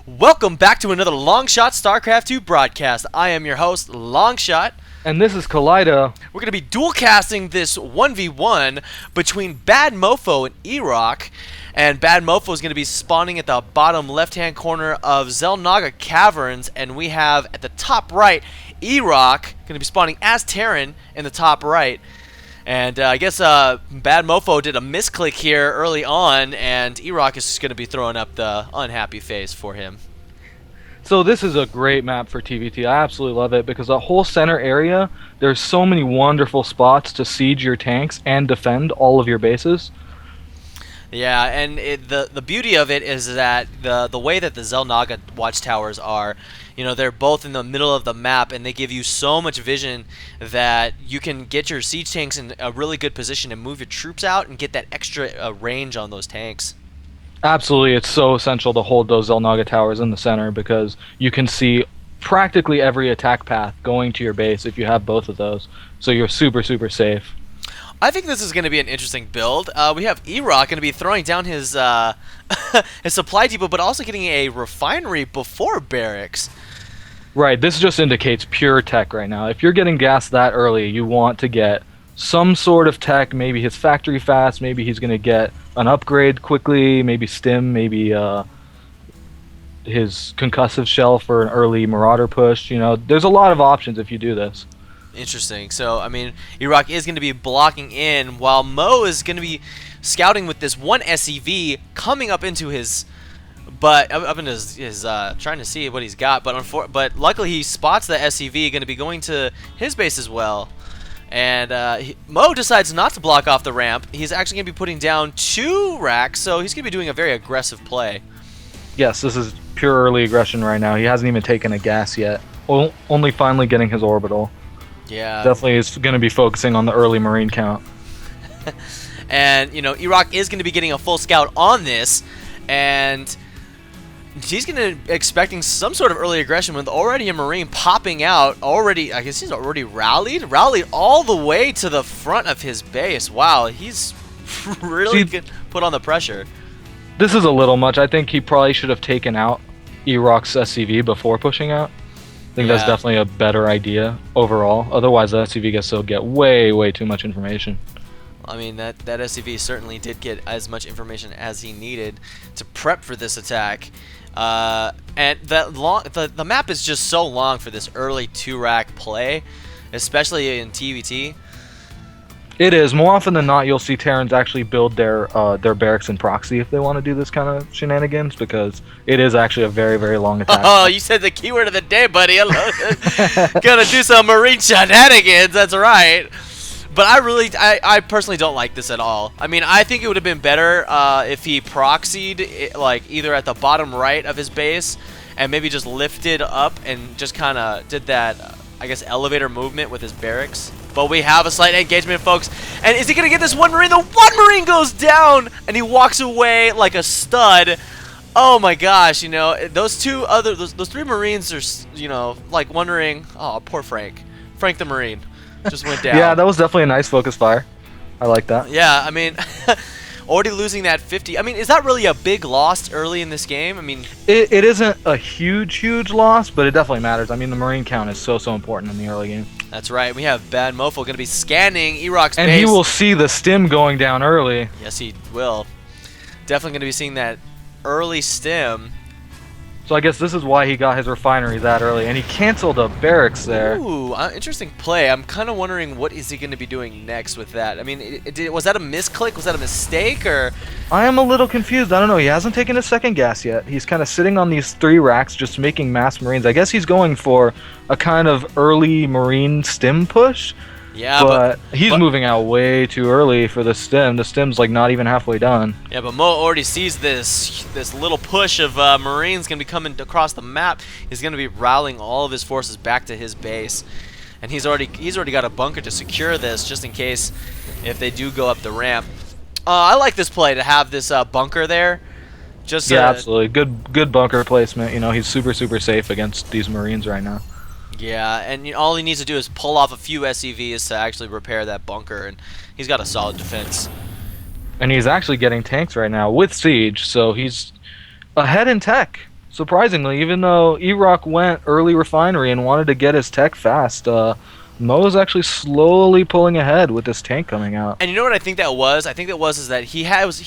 Welcome back to another LongShot StarCraft 2 broadcast. I am your host, LongShot. And this is Kaleido. We're going to be dual casting this 1v1 between BadMofo and Erock. And BadMofo is going to be spawning at the bottom left-hand corner of Xel'Naga Caverns. And we have at the top right, Erock going to be spawning as Terran in the top right. And I guess BadMofo did a misclick here early on, and Erock is just going to be throwing up the unhappy face for him. So this is a great map for TVT. I absolutely love it because the whole center area, there's so many wonderful spots to siege your tanks and defend all of your bases. Yeah, and the beauty of it is that the way that the Xel'Naga watchtowers are, you know, they're both in the middle of the map, and they give you so much vision that you can get your siege tanks in a really good position and move your troops out and get that extra range on those tanks. Absolutely, it's so essential to hold those Xel'Naga towers in the center because you can see practically every attack path going to your base if you have both of those. So you're super, super safe. I think this is going to be an interesting build. We have Erock going to be throwing down his his supply depot, but also getting a refinery before barracks. Right, this just indicates pure tech right now. If you're getting gas that early, you want to get some sort of tech, maybe his factory fast, maybe he's going to get an upgrade quickly, maybe stim, maybe his concussive shell for an early marauder push. You know, there's a lot of options if you do this. Interesting. So, I mean, Erock is going to be blocking in, while Mo is going to be scouting with this one SCV coming up into his, up in his trying to see what he's got. But luckily he spots the SCV going to be going to his base as well. And Mo decides not to block off the ramp. He's actually going to be putting down 2 racks, so he's going to be doing a very aggressive play. Yes, this is pure early aggression right now. He hasn't even taken a gas yet. Only finally getting his orbital. Yeah. Definitely is going to be focusing on the early Marine count. And, you know, Erock is going to be getting a full scout on this, and he's going to be expecting some sort of early aggression with already a Marine popping out. I guess he's already rallied all the way to the front of his base. Wow, he's really put on the pressure. This is a little much. I think he probably should have taken out Erock's SCV before pushing out. I think that's definitely a better idea overall. Otherwise, the SCV gets way too much information. I mean, that SCV certainly did get as much information as he needed to prep for this attack. And the map is just so long for this early 2-rack play, especially in TVT. It is. More often than not, you'll see Terrans actually build their barracks in proxy if they want to do this kind of shenanigans, because it is actually a very long attack. Oh, you said the keyword of the day, buddy. I love it. Gonna do some Marine shenanigans, that's right. But I personally don't like this at all. I mean, I think it would have been better if he proxied, like, either at the bottom right of his base and maybe just lifted up and just kind of did that, I guess, elevator movement with his barracks. But we have a slight engagement, folks. And is he going to get this one Marine? The one Marine goes down, and he walks away like a stud. Oh, my gosh, you know, those 3 Marines are, you know, like wondering, oh, poor Frank. Frank the Marine just went down. Yeah, that was definitely a nice focus fire. I like that. Yeah, I mean, already losing that 50. I mean, is that really a big loss early in this game? I mean, it isn't a huge loss, but it definitely matters. I mean, the Marine count is so important in the early game. That's right. We have BadMofo going to be scanning Erock's base. And he will see the stim going down early. Yes, he will. Definitely going to be seeing that early stim. So I guess this is why he got his refinery that early, and he canceled a barracks there. Ooh, interesting play. I'm kind of wondering what is he going to be doing next with that. I mean, was that a misclick? Was that a mistake? Or I am a little confused. I don't know. He hasn't taken his second gas yet. He's kind of sitting on these 3 racks just making mass Marines. I guess he's going for a kind of early Marine stim push. Yeah, but he's moving out way too early for the stim. The stim's like not even halfway done. Yeah, but Mo already sees this little push of Marines going to be coming across the map. He's going to be rallying all of his forces back to his base, and he's already got a bunker to secure this just in case if they do go up the ramp. I like this play to have this bunker there. Yeah, absolutely. Good bunker placement. You know, he's super safe against these Marines right now. Yeah, and all he needs to do is pull off a few SCVs to actually repair that bunker, and he's got a solid defense. And he's actually getting tanks right now with Siege, so he's ahead in tech. surprisingly, even though Erock went early refinery and wanted to get his tech fast, Mo is actually slowly pulling ahead with this tank coming out. And you know what I think that was? I think that was is that he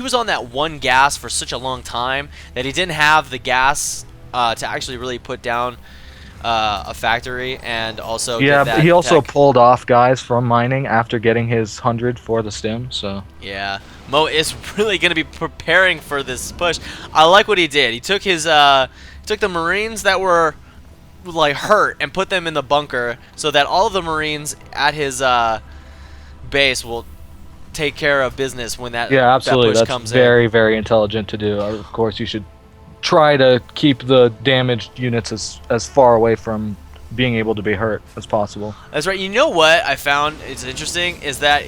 was on that one gas for such a long time that he didn't have the gas to actually really put down a factory, and also Yeah, get but he also tech. pulled off guys from mining after getting his 100 for the stim, so... Yeah, Mo is really going to be preparing for this push. I like what he did. He took his took the Marines that were like hurt and put them in the bunker so that all of the Marines at his base will take care of business when that Yeah, absolutely. that push That's comes very, very intelligent to do. Of course, you should try to keep the damaged units as far away from being able to be hurt as possible. in. That's right. You know what I found is interesting is that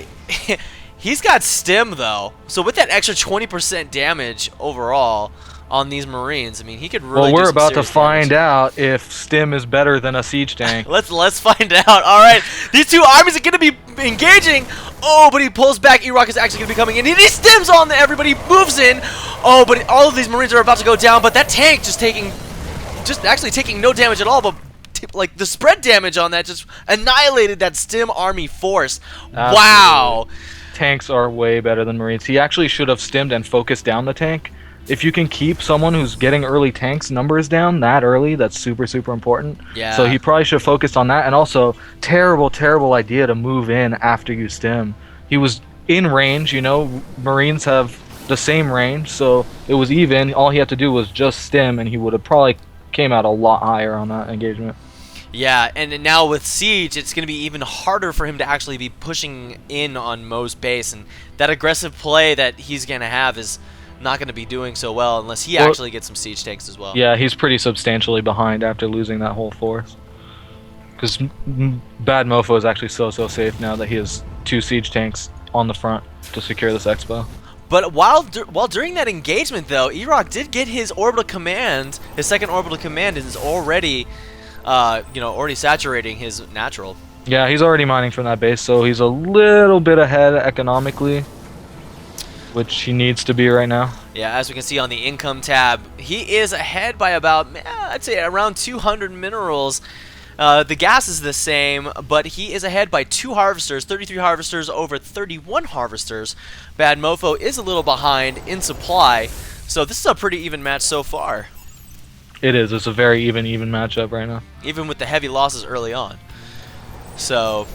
he's got stim though. So with that extra 20% damage overall on these Marines, I mean, he could really. Well, we're do some about to serious find damage. out if stim is better than a siege tank. Let's find out. All right, these two armies are gonna be engaging. Oh, but he pulls back. Erock is actually gonna be coming in. He stims on everybody. Moves in. Oh, but all of these Marines are about to go down. But that tank just actually taking no damage at all. But like the spread damage on that just annihilated that stim army force. Absolutely. Wow. Tanks are way better than Marines. He actually should have stimmed and focused down the tank. If you can keep someone who's getting early tanks numbers down that early, that's super, super important. Yeah. So he probably should have focused on that. And also, terrible, terrible idea to move in after you stim. He was in range, you know, Marines have the same range, so it was even. All he had to do was just stim, and he would have probably came out a lot higher on that engagement. Yeah, and now with Siege, it's going to be even harder for him to actually be pushing in on Mo's base, and that aggressive play that he's going to have is not going to be doing so well unless he actually gets some siege tanks as well. Yeah, he's pretty substantially behind after losing that whole force. Because BadMofo is actually so safe now that he has 2 siege tanks on the front to secure this expo. But while during that engagement, though, Erock did get his orbital command, his second orbital command is already, already saturating his natural. Yeah, he's already mining from that base, so he's a little bit ahead economically, which he needs to be right now. Yeah, as we can see on the income tab, he is ahead by about, I'd say around 200 minerals. The gas is the same, but he is ahead by 2 harvesters, 33 harvesters over 31 harvesters. BadMofo is a little behind in supply, so this is a pretty even match so far. It is. It's a very even matchup right now. Even with the heavy losses early on. So,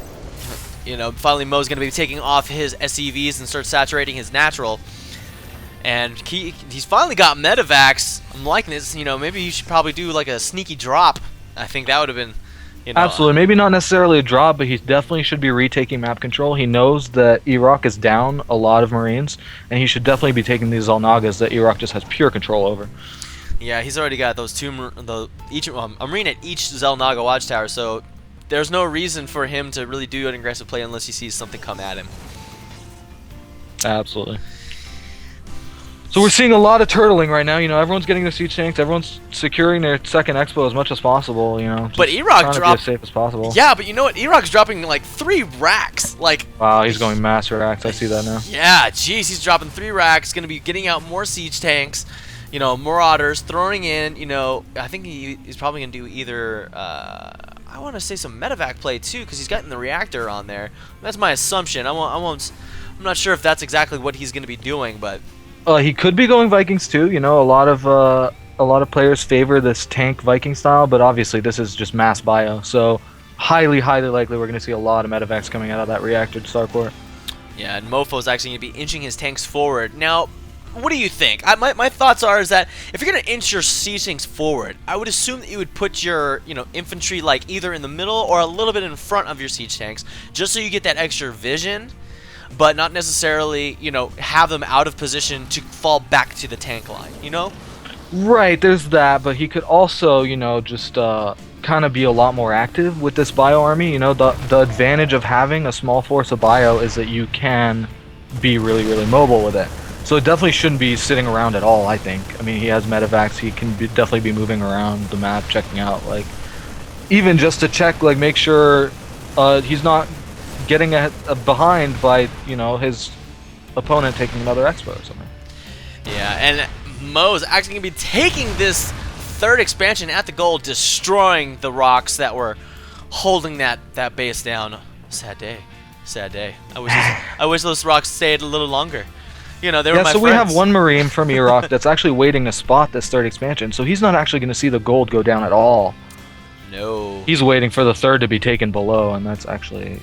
finally Mo's going to be taking off his SCVs and start saturating his natural. And he's finally got medevacs. I'm liking this. Maybe you should probably do like a sneaky drop. I think that would have been, Absolutely. Maybe not necessarily a drop, but he definitely should be retaking map control. He knows that Erock is down a lot of Marines, and he should definitely be taking these Zalnagas that Erock just has pure control over. Yeah, he's already got those a Marine at each Zalnaga watchtower, so there's no reason for him to really do an aggressive play unless he sees something come at him. Absolutely. So we're seeing a lot of turtling right now. Everyone's getting their siege tanks. Everyone's securing their second expo as much as possible. But Erock dropped as safe as possible. Yeah, but you know what? Erock's dropping like 3 racks. Like, wow, he's going mass racks. I see that now. Yeah, jeez, he's dropping 3 racks. Going to be getting out more siege tanks. Marauders throwing in. I think he's probably going to do either. I want to say some medevac play too, because he's gotten the reactor on there. That's my assumption. I'm not sure if that's exactly what he's going to be doing, but. He could be going Vikings too. A lot of players favor this tank Viking style, but obviously this is just mass bio. So highly likely we're going to see a lot of medevacs coming out of that reactor to Starport. Yeah, and Mofo's actually going to be inching his tanks forward. Now, what do you think? My thoughts is that if you're going to inch your siege tanks forward, I would assume that you would put your infantry like either in the middle or a little bit in front of your siege tanks, just so you get that extra vision. But not necessarily, have them out of position to fall back to the tank line, Right, there's that, but he could also, just kind of be a lot more active with this bio army. The advantage of having a small force of bio is that you can be really mobile with it. So it definitely shouldn't be sitting around at all, I think. I mean, he has medevacs, he can definitely be moving around the map, checking out, even just to check, make sure he's not getting behind by his opponent taking another expo or something. Yeah, and Mo's actually gonna be taking this third expansion at the goal, destroying the rocks that were holding that base down. Sad day. Sad day. I wish those rocks stayed a little longer. You know, they were my so friends. we have one Marine from Erock that's actually waiting to spot this third expansion, so he's not actually going to see the gold go down at all. No. He's waiting for the third to be taken below, and that's actually